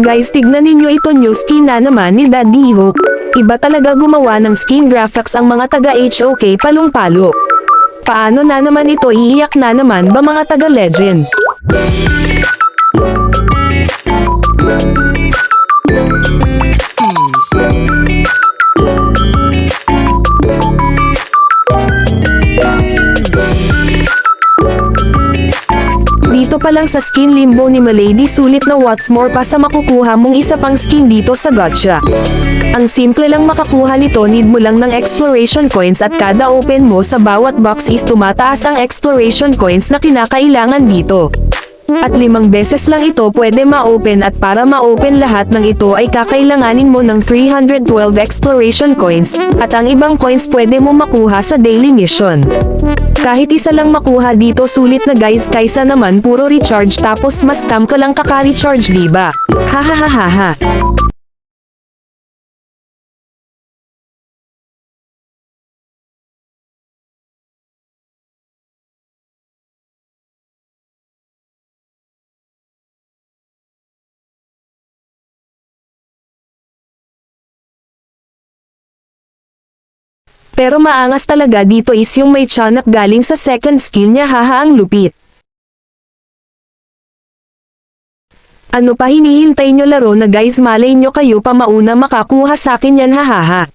Guys, tignan ninyo ito, new skin na naman ni Daddy Hope. Iba talaga gumawa ng skin graphics ang mga taga HOK Palong-Palo. Paano na naman ito, iiyak na naman ba mga taga Legend? Dito pa lang sa skin limbo ni Milady, sulit na what's more pa sa makukuha mong isa pang skin dito sa gacha. Ang simple lang makakuha nito, need mo lang ng exploration coins at kada open mo sa bawat box is tumataas ang exploration coins na kinakailangan dito. At 5 beses lang ito pwede ma-open, at para ma-open lahat ng ito ay kakailanganin mo ng 312 exploration coins, at ang ibang coins pwede mo makuha sa daily mission. Kahit isa lang makuha dito sulit na guys, kaysa naman puro recharge tapos mas scam ka lang kaka-recharge, diba? Hahaha. Pero maangas talaga dito is yung may tiyanak galing sa second skill niya, haha, ang lupit. Ano pa hinihintay nyo laro na guys, malay nyo kayo pa mauna makakuha sa akin yan, hahaha.